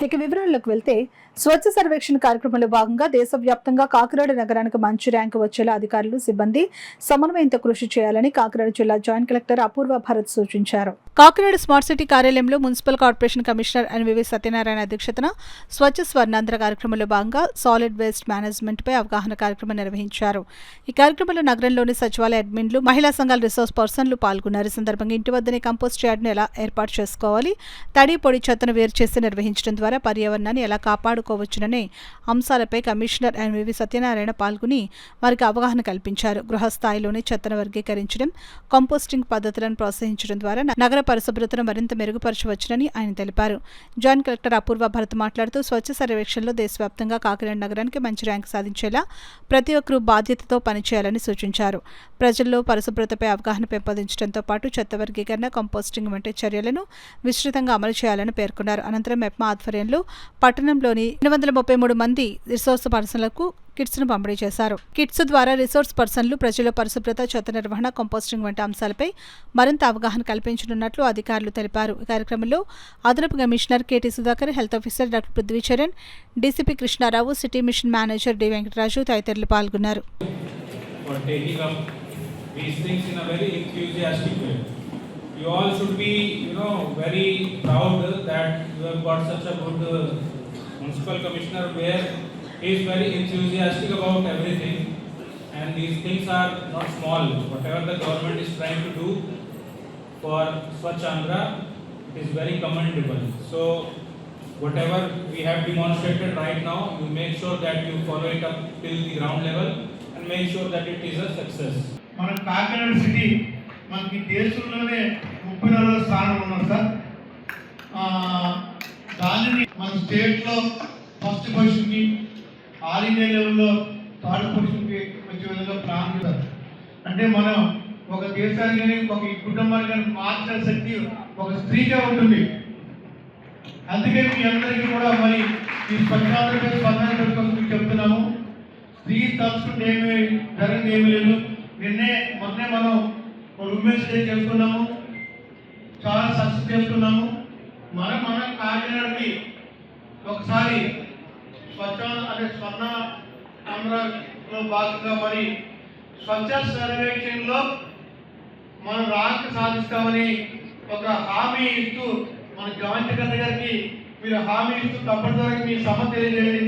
ఇక వివరాల్లోకి వెళ్తే స్వచ్ఛ సర్వేక్షణ కార్యక్రమంలో భాగంగా దేశవ్యాప్తంగా కాకినాడ నగరానికి మంచి ర్యాంకు వచ్చేలా అధికారులు సిబ్బంది సమన్వయంతో కృషి చేయాలని కాకినాడ జిల్లా జాయింట్ కలెక్టర్ అపూర్వ భారత్ సూచించారు. కాకినాడ స్మార్ట్ సిటీ కార్యాలయంలో municipal corporation commissioner NVV Satyanarayana అధ్యక్షతన స్వచ్ఛ స్వర్ణాంధ్ర కార్యక్రమంలో భాగంగా సాలిడ్ వేస్ట్ మేనేజ్మెంట్ పై అవగాహన కార్యక్రమం నిర్వహించారు. ఈ కార్యక్రమంలో నగరంలోని సచివాలయ అడ్మిన్లు, మహిళా సంఘాల రిసోర్స్ పర్సన్లు పాల్గొన్నారు. ఈ సందర్భంగా ఇంటి వద్దనే కంపోస్ట్ యార్డ్ను ఎలా ఏర్పాటు చేసుకోవాలి, తడి పొడి చెత్తను వేరు చేసి నిర్వహించడం ద్వారా పర్యావరణాన్ని ఎలా కాపాడుకోవచ్చుననే అంశాలపై కమిషనర్ ఎన్వివి సత్యనారాయణ పాల్గొని వారికి అవగాహన కల్పించారు. గృహస్థాయిలోనే చెత్తను వర్గీకరించడం, కంపోస్టింగ్ పద్ధతులను ప్రోత్సహించడం ద్వారా నగర పరిశుభ్రతను మరింత మెరుగుపరచవచ్చునని ఆయన తెలిపారు. జాయింట్ కలెక్టర్ అపూర్వ భారత్ మాట్లాడుతూ స్వచ్ఛ సర్వేక్షణలో దేశవ్యాప్తంగా కాకినాడ నగరానికి మంచి ర్యాంకు సాధించేలా ప్రతి ఒక్కరూ బాధ్యతతో పనిచేయాలని సూచించారు. ప్రజల్లో పరిశుభ్రతపై అవగాహన పెంపొందించడంతో పాటు చెత్త వర్గీకరణ, కంపోస్టింగ్ వంటి చర్యలను విస్తృతంగా అమలు చేయాలని పేర్కొన్నారు. అనంతరం మెప్మా ఆధ్వర్యంలో పట్టణంలోని 233 మంది రిసోర్స్ పర్సన్లకు కిట్స్ను పంపిణీ చేశారు. కిట్స్ ద్వారా రిసోర్స్ పర్సన్లు ప్రజల పరిశుభ్రత, చెత్త నిర్వహణ, కంపోస్టింగ్ వంటి అంశాలపై మరింత అవగాహన కల్పించనున్నట్లు అధికారులు తెలిపారు. ఈ కార్యక్రమంలో అదనపు commissioner K T Sudhakar, health officer doctor Prithvicharan, DCP Krishna Rao, city mission manager D Venkataraju తదితరులు పాల్గొన్నారు. You all should be, very proud that you have got such a good municipal commissioner where he is very enthusiastic about everything, and these things are not small. Whatever the government is trying to do for Swachh Andhra is very commendable. So whatever we have demonstrated right now, you make sure that you follow it up till the ground level and make sure that it is a success. మన Kakinada city మనకి దేశంలోనే 34వ స్థానంలో ఉన్నాం sir. దానిని మన స్టేట్లో first పొజిషన్కి, all India లెవెల్లో థర్డ్ పొజిషన్కి వచ్చే విధంగా ప్లాన్ చేస్తారు. అంటే మనం ఒక దేశాన్ని కానీ ఒక కుటుంబాన్ని కానీ మార్చిన శక్తి ఒక స్త్రీకే ఉంటుంది. అందుకే మీ అందరికీ కూడా మరి ఈ స్వచ్ఛాంధ్రప్రదేశ్ స్వర్ణాంధ్ర కోసం చెప్తున్నాము. స్త్రీ తలుచుకుంటే ఏమీ జరిగింది ఏమీ లేదు. మొన్నే మనం ఉమెన్స్ డే చేసుకున్నాము, చాలా సక్సెస్ చేసుకున్నాము. మన కాకినాడకి ఒకసారి స్వర్ణ ఆంధ్రలో భాగంగా మరి స్వచ్ఛ సర్వేక్షణలో మనం ర్యాంక్ సాధిస్తామని ఒక హామీ ఇస్తూ మన జాయింట్ కలెక్టర్ గారికి మీరు హామీ ఇస్తూ తప్పనిసరిగా మీ సమ తెలియజేయండి.